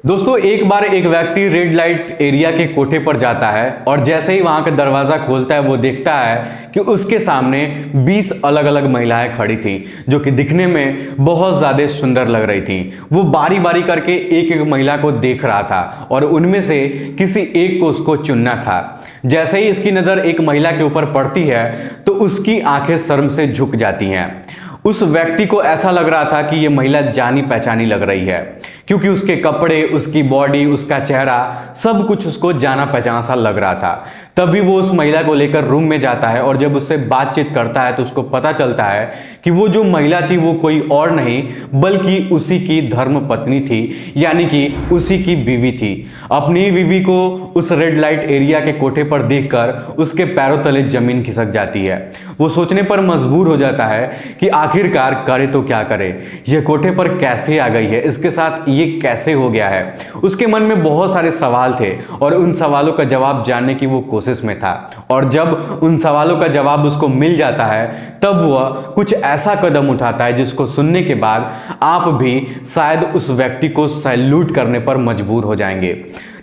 दोस्तों एक बार एक व्यक्ति रेड लाइट एरिया के कोठे पर जाता है और जैसे ही वहां का दरवाजा खोलता है वो देखता है कि उसके सामने 20 अलग अलग महिलाएं खड़ी थी जो कि दिखने में बहुत ज्यादा सुंदर लग रही थी। वो बारी बारी करके एक एक महिला को देख रहा था और उनमें से किसी एक को उसको चुनना था। जैसे ही इसकी नजर एक महिला के ऊपर पड़ती है तो उसकी आंखें शर्म से झुक जाती हैं। उस व्यक्ति को ऐसा लग रहा था कि ये महिला जानी पहचानी लग रही है, क्योंकि उसके कपड़े, उसकी बॉडी, उसका चेहरा सब कुछ उसको जाना पहचाना सा लग रहा था। तभी वो उस महिला को लेकर रूम में जाता है और जब उससे बातचीत करता है तो उसको पता चलता है कि वो जो महिला थी वो कोई और नहीं बल्कि उसी की धर्म पत्नी थी, यानी कि उसी की बीवी थी। अपनी बीवी को उस रेड लाइट एरिया के कोठे पर देखकर उसके पैरों तले जमीन खिसक जाती है। वो सोचने पर मजबूर हो जाता है कि आखिरकार करे तो क्या करे, यह कोठे पर कैसे आ गई है, इसके साथ ये कैसे हो गया है। उसके मन में बहुत सारे सवाल थे और उन सवालों का जवाब जानने की वो कोशिश में था। और जब उन सवालों का जवाब उसको मिल जाता है तब वह कुछ ऐसा कदम उठाता है जिसको सुनने के बाद आप भी शायद उस व्यक्ति को सैल्यूट करने पर मजबूर हो जाएंगे।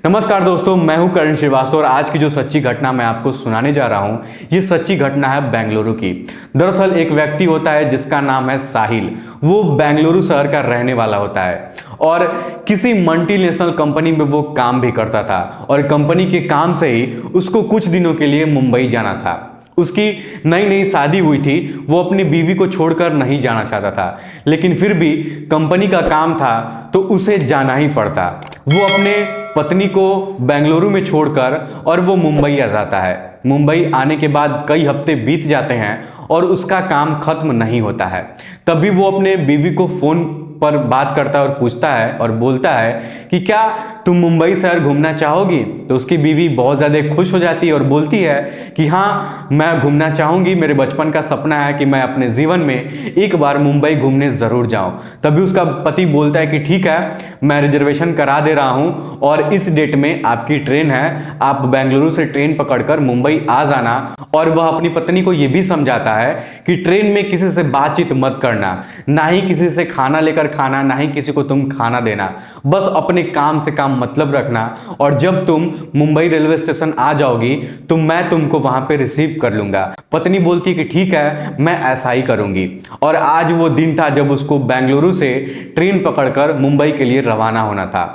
नमस्कार दोस्तों, मैं हूं करण श्रीवास्तव और आज की जो सच्ची घटना मैं आपको सुनाने जा रहा हूं ये सच्ची घटना है बेंगलुरु की। दरअसल एक व्यक्ति होता है जिसका नाम है साहिल। वो बेंगलुरु शहर का रहने वाला होता है और किसी मल्टीनेशनल कंपनी में वो काम भी करता था और कंपनी के काम से ही उसको कुछ दिनों के लिए मुंबई जाना था। उसकी नई नई शादी हुई थी, वो अपनी बीवी को छोड़कर नहीं जाना चाहता था, लेकिन फिर भी कंपनी का काम था तो उसे जाना ही पड़ता। वो अपने पत्नी को बेंगलुरु में छोड़कर और वो मुंबई आ जाता है। मुंबई आने के बाद कई हफ्ते बीत जाते हैं और उसका काम खत्म नहीं होता है। तभी वो अपने बीवी को फोन पर बात करता है और पूछता है और बोलता है कि क्या तुम मुंबई शहर घूमना चाहोगी। तो उसकी बीवी बहुत ज़्यादा खुश हो जाती है और बोलती है कि हाँ, मैं घूमना चाहूँगी, मेरे बचपन का सपना है कि मैं अपने जीवन में एक बार मुंबई घूमने ज़रूर जाऊँ। तभी उसका पति बोलता है कि ठीक है, मैं रिजर्वेशन करा दे रहा हूँ और इस डेट में आपकी ट्रेन है, आप बेंगलुरु से ट्रेन पकड़कर मुंबई आ जाना। और वह अपनी पत्नी को यह भी समझाता है कि ट्रेन में किसी से बातचीत मत करना, ना ही किसी से खाना लेकर खाना, ना ही किसी को तुम खाना देना, बस अपने काम से काम मतलब रखना। और जब तुम मुंबई रेलवे स्टेशन आ जाओगी तो मैं तुमको वहां पे रिसीव कर लूंगा। पत्नी बोलती कि ठीक है, मैं ऐसा ही करूंगी। और आज वो दिन था जब उसको बेंगलुरु से ट्रेन पकड़कर मुंबई के लिए रवाना होना था।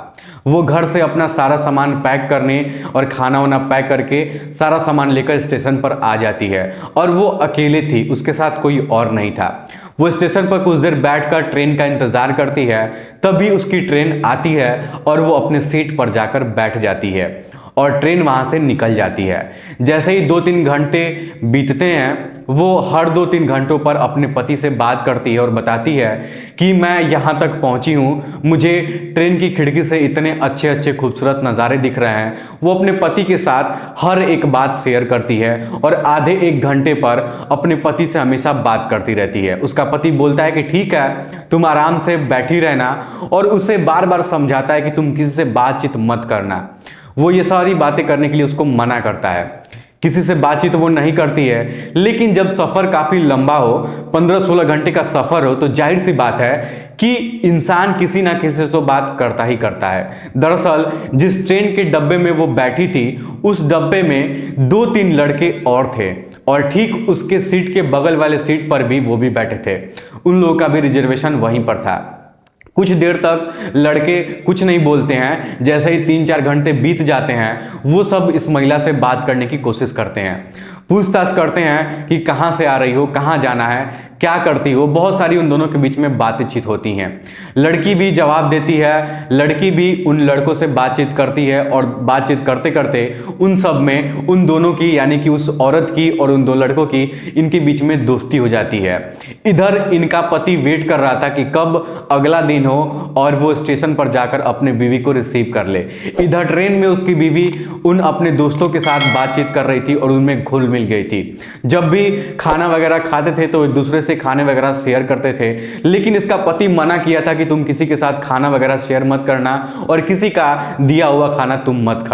वो घर से अपना सारा सामान पैक करने और खाना वाना पैक करके सारा सामान लेकर स्टेशन पर आ जाती है और वो अकेले थी, उसके साथ कोई और नहीं था। वो स्टेशन पर कुछ देर बैठकर ट्रेन का इंतजार करती है, तभी उसकी ट्रेन आती है और वो अपने सीट पर जाकर बैठ जाती है और ट्रेन वहां से निकल जाती है। जैसे ही 2-3 घंटे बीतते हैं वो हर 2-3 घंटों पर अपने पति से बात करती है और बताती है कि मैं यहाँ तक पहुँची हूँ, मुझे ट्रेन की खिड़की से इतने अच्छे अच्छे खूबसूरत नज़ारे दिख रहे हैं। वो अपने पति के साथ हर एक बात शेयर करती है और आधे 1 घंटे पर अपने पति से हमेशा बात करती रहती है। उसका पति बोलता है कि ठीक है, तुम आराम से बैठी रहना और उसे बार बार समझाता है कि तुम किसी से बातचीत मत करना। वो ये सारी बातें करने के लिए उसको मना करता है, किसी से बातचीत वो नहीं करती है। लेकिन जब सफ़र काफ़ी लंबा हो, 15-16 घंटे का सफ़र हो, तो जाहिर सी बात है कि इंसान किसी ना किसी से तो बात करता ही करता है। दरअसल जिस ट्रेन के डब्बे में वो बैठी थी उस डब्बे में 2-3 लड़के और थे और ठीक उसके सीट के बगल वाले सीट पर भी वो भी बैठे थे। उन लोगों का भी रिजर्वेशन वहीं पर था। कुछ देर तक लड़के कुछ नहीं बोलते हैं। जैसे ही 3-4 घंटे बीत जाते हैं वो सब इस महिला से बात करने की कोशिश करते हैं, पूछताछ करते हैं कि कहाँ से आ रही हो, कहाँ जाना है, क्या करती हो। बहुत सारी उन दोनों के बीच में बातचीत होती हैं। लड़की भी जवाब देती है, लड़की भी उन लड़कों से बातचीत करती है और बातचीत करते करते उन सब में उन दोनों की, यानी कि उस औरत की और उन 2 लड़कों की, इनके बीच में दोस्ती हो जाती है। इधर इनका पति वेट कर रहा था कि कब अगला दिन हो और वो स्टेशन पर जाकर अपने बीवी को रिसीव कर ले। इधर ट्रेन में उसकी बीवी उन अपने दोस्तों के साथ बातचीत कर रही थी और उनमें घुल मिल गई थी। जब भी खाना वगैरह खाते थे तो एक दूसरे से खाने वगैरह शेयर करते थे, लेकिन इसका पति मना किया था कि तुम किसी के साथ खाना वगैरह शेयर मत करना और किसी का दिया हुआ खाना तुम मत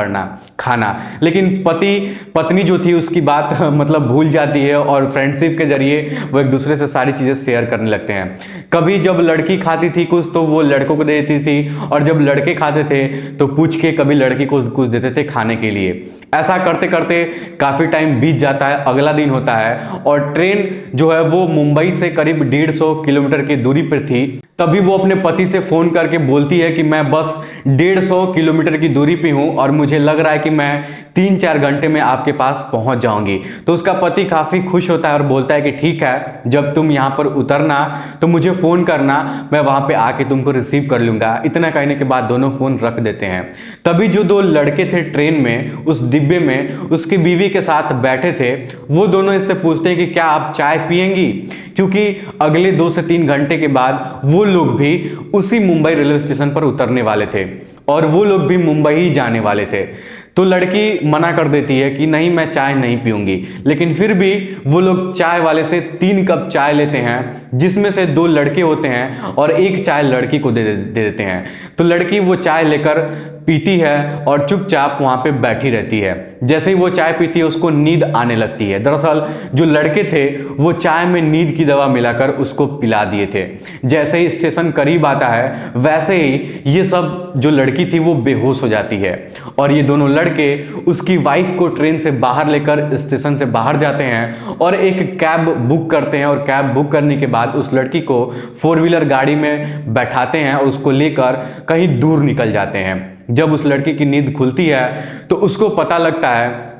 खाना। लेकिन पत्नी जो थी उसकी बात मतलब भूल जाती है और फ्रेंडशिप के जरिए वो एक दूसरे से सारी चीजें शेयर करने लगते हैं। कभी जब लड़की खाती थी कुछ तो वो लड़कों को दे देती थी, और जब लड़के खाते थे तो पूछ के कभी लड़की को कुछ देते थे खाने के लिए। ऐसा करते करते काफी टाइम बीत जाता है। अगला दिन होता है और ट्रेन जो है वो मुंबई से करीब 150 किलोमीटर की दूरी पर थी। तभी वो अपने पति से फोन करके बोलती है कि मैं बस 150 किलोमीटर की दूरी पे हूं और मुझे लग रहा है कि मैं 3-4 घंटे में आपके पास पहुंच जाऊंगी। तो उसका पति काफी खुश होता है और बोलता है कि ठीक है, जब तुम यहां पर उतरना तो मुझे फोन करना, मैं वहां पे आके तुमको रिसीव कर लूंगा। इतना कहने के बाद दोनों फोन रख देते हैं। तभी जो दो लड़के थे ट्रेन में उस डिब्बे में उसकी बीवी के साथ बैठे थे, वो दोनों इससे पूछते हैं कि क्या आप चाय पिएंगी, क्योंकि अगले 2 से 3 घंटे के बाद वो लोग भी उसी मुंबई रेलवे स्टेशन पर उतरने वाले थे और वो लोग भी मुंबई ही जाने वाले थे। तो लड़की मना कर देती है कि नहीं, मैं चाय नहीं पीऊंगी, लेकिन फिर भी वो लोग चाय वाले से 3 कप चाय लेते हैं, जिसमें से 2 लड़के होते हैं और 1 चाय लड़की को दे देते हैं। तो लड़की वो चाय लेकर पीती है और चुपचाप वहां पे बैठी रहती है। जैसे ही वो चाय पीती है उसको नींद आने लगती है। दरअसल जो लड़के थे वो चाय में नींद की दवा मिलाकर उसको पिला दिए थे। जैसे ही स्टेशन करीब आता है वैसे ही ये सब जो लड़की थी वो बेहोश हो जाती है और ये दोनों लड़के उसकी वाइफ को ट्रेन से बाहर लेकर स्टेशन से बाहर जाते हैं और एक कैब बुक करते हैं। और कैब बुक करने के बाद उस लड़की को 4 व्हीलर गाड़ी में बैठाते हैं और उसको लेकर कहीं दूर निकल जाते हैं। जब उस लड़की की नींद खुलती है तो उसको पता लगता है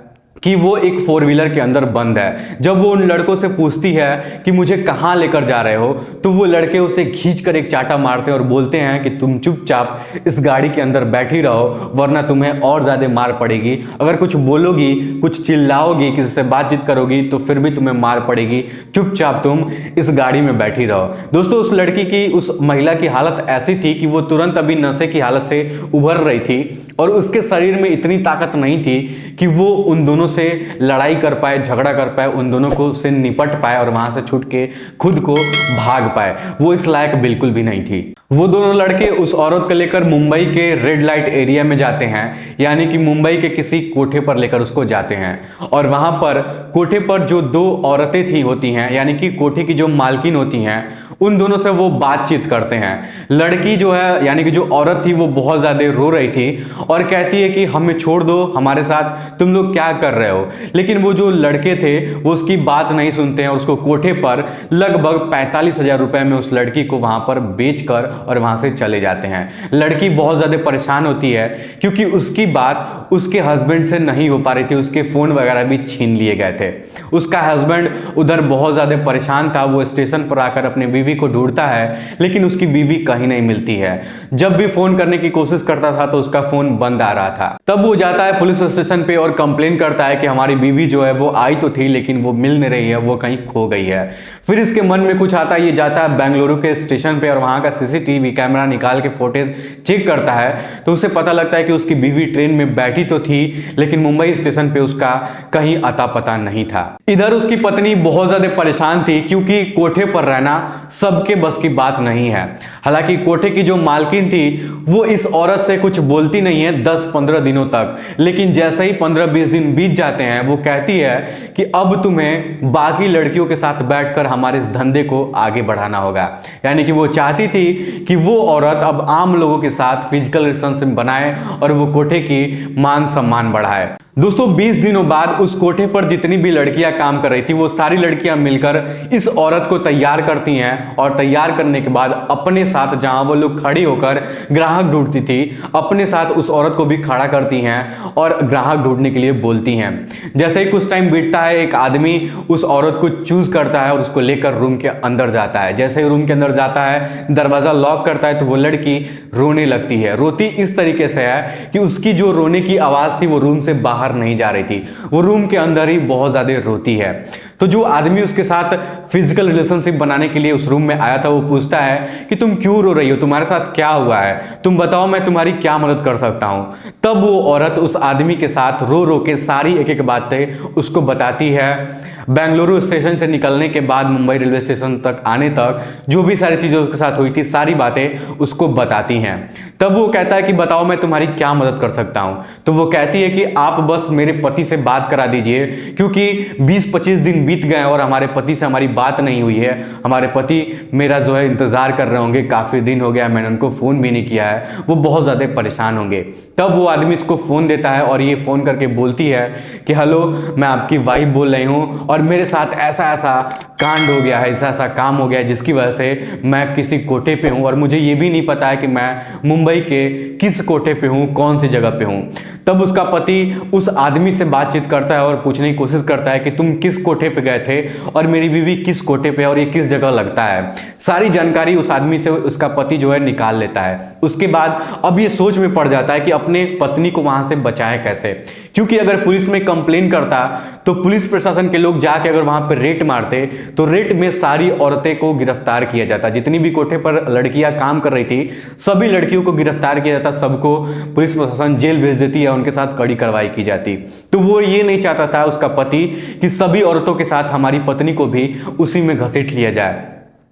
कि वो एक 4 व्हीलर के अंदर बंद है। जब वो उन लड़कों से पूछती है कि मुझे कहाँ लेकर जा रहे हो, तो वो लड़के उसे खींचकर एक चाटा मारते हैं और बोलते हैं कि तुम चुपचाप इस गाड़ी के अंदर बैठी रहो, वरना तुम्हें और ज्यादा मार पड़ेगी। अगर कुछ बोलोगी, कुछ चिल्लाओगी, किसी से बातचीत करोगी तो फिर भी तुम्हें मार पड़ेगी। चुपचाप तुम इस गाड़ी में बैठी रहो। दोस्तों, उस लड़की की, उस महिला की हालत ऐसी थी कि वो तुरंत अभी नशे की हालत से उभर रही थी और उसके शरीर में इतनी ताकत नहीं थी कि वो उन दोनों से लड़ाई कर पाए, झगड़ा कर पाए, उन दोनों को से निपट पाए और वहां से छूट के खुद को भाग पाए। वो इस लायक बिल्कुल भी नहीं थी। वो दोनों लड़के उस औरत को लेकर मुंबई के रेड लाइट एरिया में जाते हैं, यानी कि मुंबई के किसी कोठे पर लेकर उसको जाते हैं। और वहां पर कोठे पर जो 2 औरतें थी होती हैं, यानी कि कोठे की जो मालकिन होती हैं, उन दोनों से वो बातचीत करते हैं। लड़की जो है, यानी कि जो औरत थी, वो बहुत ज्यादा रो रही थी और कहती है कि हमें छोड़ दो, हमारे साथ तुम लोग क्या कर रहे हो। लेकिन वो जो लड़के थे वो उसकी बात नहीं सुनते हैं। उसको कोठे पर लगभग 45,000 रुपए में उस लड़की को वहां पर बेचकर और वहां से चले जाते हैं। लड़की बहुत ज्यादा परेशान होती है क्योंकि उसकी बात उसके हस्बैंड से नहीं हो पा रही थी। उसके फोन वगैरह भी छीन लिए गए थे। उसका हस्बैंड उधर बहुत ज्यादा परेशान था। वो स्टेशन पर आकर अपनी बीवी को ढूंढता है, लेकिन उसकी बीवी कहीं नहीं मिलती है। जब भी फोन करने की कोशिश करता था तो उसका फोन बंद आ रहा था। तब वो जाता है पुलिस स्टेशन पे और कंप्लेन करता है कि हमारी बीवी जो है वो आई तो थी, लेकिन वो मिल नहीं रही है, वो कहीं खो गई है। फिर इसके मन में कुछ आता है, ये जाता है बेंगलुरु के स्टेशन पे और वहां का सीसीटीवी कैमरा निकाल के फुटेज चेक करता है। तो उसे पता लगता है कि उसकी बीवी ट्रेन में बैठी तो थी, लेकिन मुंबई स्टेशन पे उसका कहीं अता पता नहीं था। इधर उसकी पत्नी बहुत ज्यादा परेशान थी क्योंकि कोठे पर रहना सबके बस की बात नहीं है। हालांकि कोठे की जो मालकिन थी वो इस औरत से कुछ बोलती नहीं है 10-15 दिनों तक, लेकिन जैसे ही 15-20 दिन बीत जाते हैं वो कहती है कि अब तुम्हें बाकी लड़कियों के साथ बैठकर हमारे इस धंधे को आगे बढ़ाना होगा। यानी कि वो चाहती थी कि वो औरत अब आम लोगों के साथ फिजिकल रिलेशनशिप बनाए और वो कोठे की मान सम्मान बढ़ाए। दोस्तों, 20 दिनों बाद उस कोठे पर जितनी भी लड़कियां काम कर रही थी वो सारी लड़कियां मिलकर इस औरत को तैयार करती हैं और तैयार करने के बाद अपने साथ, जहां वो लोग खड़ी होकर ग्राहक ढूंढती थी, अपने साथ उस औरत को भी खड़ा करती हैं और ग्राहक ढूंढने के लिए बोलती हैं। जैसे ही कुछ टाइम बीतता है, एक आदमी उस औरत को चूज करता है और उसको लेकर रूम के अंदर जाता है। जैसे ही रूम के अंदर जाता है, दरवाजा लॉक करता है तो वो लड़की रोने लगती है। रोती इस तरीके से है कि उसकी जो रोने की आवाज थी वो रूम से बाहर बाहर नहीं जा रही थी, वो रूम के अंदर ही बहुत ज़्यादा रोती है। तो जो आदमी उसके साथ फिजिकल रिलेशनशिप बनाने के लिए उस रूम में आया था वो पूछता है कि तुम क्यों रो रही हो, तुम्हारे साथ क्या हुआ है, तुम बताओ मैं तुम्हारी क्या मदद कर सकता हूँ। तब वो औरत उस आदमी के साथ रो रो के सारी एक एक बातें उसको बताती है। बेंगलुरु स्टेशन से निकलने के बाद मुंबई रेलवे स्टेशन तक आने तक जो भी सारी चीज़ें उसके साथ हुई थी सारी बातें उसको बताती हैं। तब वो कहता है कि बताओ मैं तुम्हारी क्या मदद कर सकता हूँ। तो वो कहती है कि आप बस मेरे पति से बात करा दीजिए, क्योंकि 20-25 दिन बीत गए और हमारे पति से हमारी बात नहीं हुई है। हमारे पति मेरा जो है इंतज़ार कर रहे होंगे, काफ़ी दिन हो गया, मैंने उनको फ़ोन भी नहीं किया है, वो बहुत ज़्यादा परेशान होंगे। तब वो आदमी इसको फ़ोन देता है और ये फ़ोन करके बोलती है कि हेलो, मैं आपकी वाइफ बोल रही हूँ और मेरे साथ ऐसा ऐसा कांड हो गया है, ऐसा ऐसा काम हो गया है जिसकी वजह से मैं किसी कोठे पे हूँ और मुझे ये भी नहीं पता है कि मैं मुंबई के किस कोठे पे हूँ, कौन सी जगह पे हूँ। तब उसका पति उस आदमी से बातचीत करता है और पूछने की कोशिश करता है कि तुम किस कोठे पे गए थे और मेरी बीवी किस कोठे पे और ये किस जगह लगता है। सारी जानकारी उस आदमी से उसका पति जो है निकाल लेता है। उसके बाद अब ये सोच में पड़ जाता है कि अपने पत्नी को वहां से बचाए कैसे, क्योंकि अगर पुलिस में कंप्लेन करता तो पुलिस प्रशासन के लोग जाके अगर वहां पर रेड मारते तो रेड में सारी औरतें को गिरफ्तार किया जाता। जितनी भी कोठे पर लड़कियां काम कर रही थी सभी लड़कियों को गिरफ्तार किया जाता, सबको पुलिस प्रशासन जेल भेज देती है, उनके साथ कड़ी कार्रवाई की जाती। तो वो ये नहीं चाहता था उसका पति कि सभी औरतों के साथ हमारी पत्नी को भी उसी में घसीट लिया जाए।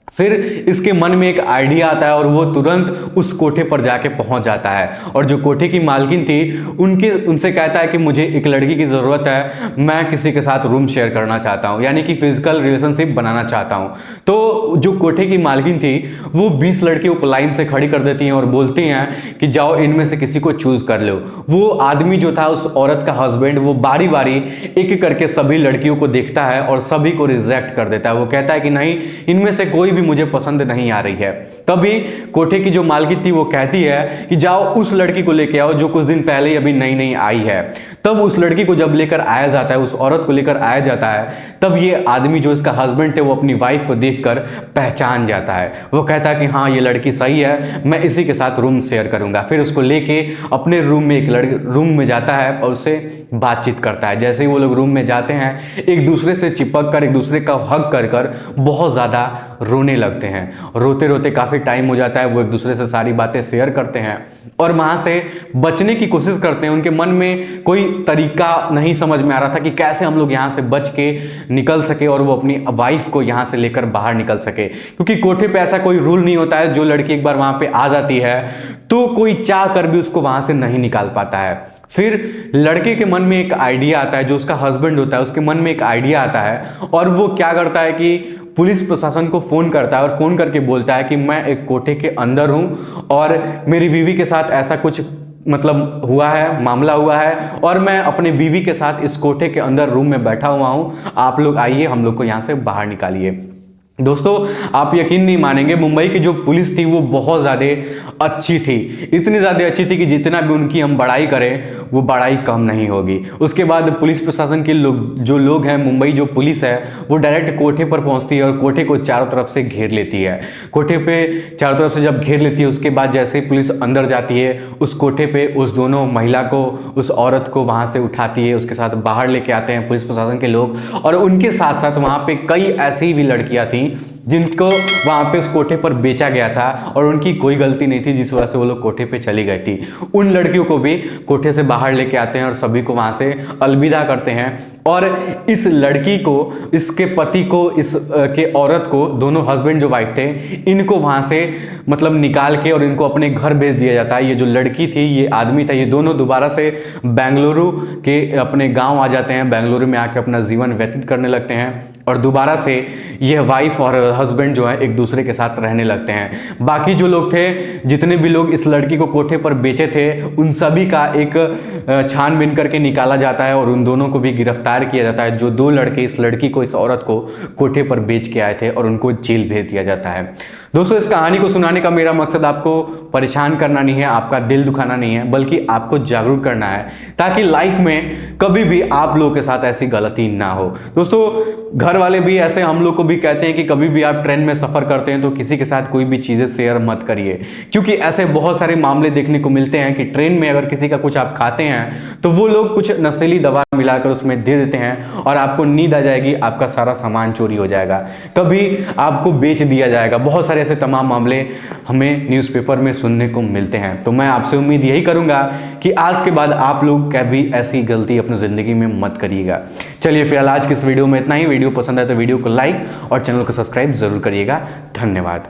फिर इसके मन में एक आइडिया आता है और वो तुरंत उस कोठे पर जाके पहुंच जाता है और जो कोठे की मालकिन थी उनसे कहता है कि मुझे एक लड़की की ज़रूरत है, मैं किसी के साथ रूम शेयर करना चाहता हूं, यानी कि फिजिकल रिलेशनशिप बनाना चाहता हूं। तो जो कोठे की मालकिन थी वो 20 लड़कियों को लाइन से खड़ी कर देती हैं और बोलती हैं कि जाओ इनमें से किसी को चूज कर लो। वो आदमी जो था उस औरत का हस्बैंड, वो बारी बारी एक करके सभी लड़कियों को देखता है और सभी को रिजेक्ट कर देता है। वो कहता है कि नहीं, इनमें से कोई मुझे पसंद नहीं आ रही है। तभी कोठे की जो मालकिन थी वो कहती है कि जाओ उस लड़की को लेके आओ जो कुछ दिन पहले ही अभी नई नई आई है। तब उस लड़की को जब लेकर आया जाता है, उस औरत को लेकर आया जाता है, तब ये आदमी जो इसका हस्बैंड थे वो अपनी वाइफ को देखकर पहचान जाता है। वो कहता है कि हाँ ये लड़की सही है, मैं इसी के साथ रूम शेयर करूंगा। फिर उसको लेके अपने रूम में रूम में जाता है और उससे बातचीत करता है। जैसे ही वो लोग रूम में जाते हैं एक दूसरे से चिपक कर एक दूसरे का हग कर कर बहुत ज्यादा रोने लगते हैं। रोते रोते काफी टाइम हो जाता है, वो एक दूसरे से सारी बातें शेयर करते हैं और वहां से बचने की कोशिश करते हैं। उनके मन में कोई तरीका नहीं समझ में आ रहा था कि कैसे हम लोग यहां से बच के निकल सके और वो अपनी वाइफ को यहां से लेकर बाहर निकल सके, क्योंकि कोठे पे ऐसा कोई रूल नहीं होता है, जो लड़की एक बार वहां पे आ जाती है तो कोई चाह कर भी उसको वहां से नहीं निकाल पाता है। फिर लड़के के मन में एक आइडिया आता है, जो उसका हस्बैंड होता है उसके मन में एक आइडिया आता है और वो क्या करता है कि पुलिस प्रशासन को फोन करता है और फोन करके बोलता है कि मैं एक कोठे के अंदर हूं और मेरी बीवी के साथ ऐसा कुछ मतलब हुआ है, मामला हुआ है और मैं अपने बीवी के साथ इस कोठे के अंदर रूम में बैठा हुआ हूं, आप लोग आइए, हम लोग को यहां से बाहर निकालिए। दोस्तों आप यकीन नहीं मानेंगे, मुंबई की जो पुलिस थी वो बहुत ज़्यादा अच्छी थी, इतनी ज़्यादा अच्छी थी कि जितना भी उनकी हम बड़ाई करें वो बड़ाई कम नहीं होगी। उसके बाद पुलिस प्रशासन के जो लोग हैं, मुंबई जो पुलिस है वो डायरेक्ट कोठे पर पहुंचती है और कोठे को चारों तरफ से घेर लेती है। कोठे पे चारों तरफ से जब घेर लेती है उसके बाद जैसे ही पुलिस अंदर जाती है उस कोठे पर उस दोनों महिला को, उस औरत को वहाँ से उठाती है, उसके साथ बाहर लेके आते हैं पुलिस प्रशासन के लोग और उनके साथ साथ वहाँ पर कई ऐसी भी लड़कियाँ थीं जिनको वहां पे उस कोठे पर बेचा गया था और उनकी कोई गलती नहीं थी जिस वजह से वो लोग कोठे पे चली गई थी। उन लड़कियों को भी कोठे से बाहर लेके आते हैं और सभी को वहां से अलविदा करते हैं और इस लड़की को, इसके पति को, इस के औरत को, दोनों हस्बैंड जो वाइफ थे, इनको वहां से मतलब निकाल के और इनको अपने घर भेज दिया जाता है। ये जो लड़की थी, ये आदमी था, ये दोनों दोबारा से बेंगलुरु के अपने गाँव आ जाते हैं। बेंगलुरु में आके अपना जीवन व्यतीत करने लगते हैं और दोबारा से यह वाइफ और हस्बैंड जो है एक दूसरे के साथ रहने लगते हैं। बाकी जो लोग थे, जितने भी लोग इस लड़की को कोठे पर बेचे थे, उन सभी का एक छानबीन करके निकाला जाता है और उन दोनों को भी गिरफ्तार किया जाता है, जो 2 लड़के इस लड़की को, इस औरत को कोठे पर बेच के आए थे और उनको जेल भेज दिया जाता है। दोस्तों इस कहानी को सुनाने का मेरा मकसद आपको परेशान करना नहीं है, आपका दिल दुखाना नहीं है, बल्कि आपको जागरूक करना है ताकि लाइफ में कभी भी आप लोगों के साथ ऐसी गलती ना हो। दोस्तों घर वाले भी ऐसे हम लोग को भी कहते हैं कि कभी भी भी आप ट्रेन में सफ़र करते हैं तो किसी के साथ कोई भी चीज़ें शेयर मत करिए, क्योंकि ऐसे बहुत सारे मामले देखने को मिलते हैं कि ट्रेन में अगर किसी का कुछ आप खाते हैं तो वो लोग कुछ नशीली दवा मिलाकर उसमें दे देते हैं और आपको नींद आ जाएगी, आपका सारा सामान चोरी हो जाएगा, कभी आपको बेच दिया जाएगा। बहुत सारे ऐसे तमाम मामले हमें न्यूज़पेपर में सुनने को मिलते हैं। तो मैं आपसे उम्मीद यही करूंगा कि आज के बाद आप लोग कभी ऐसी गलती अपनी ज़िंदगी में मत करिएगा। चलिए फिलहाल आज की इस वीडियो में इतना ही। वीडियो पसंद आए तो वीडियो को लाइक और चैनल को सब्सक्राइब जरूर करिएगा। धन्यवाद।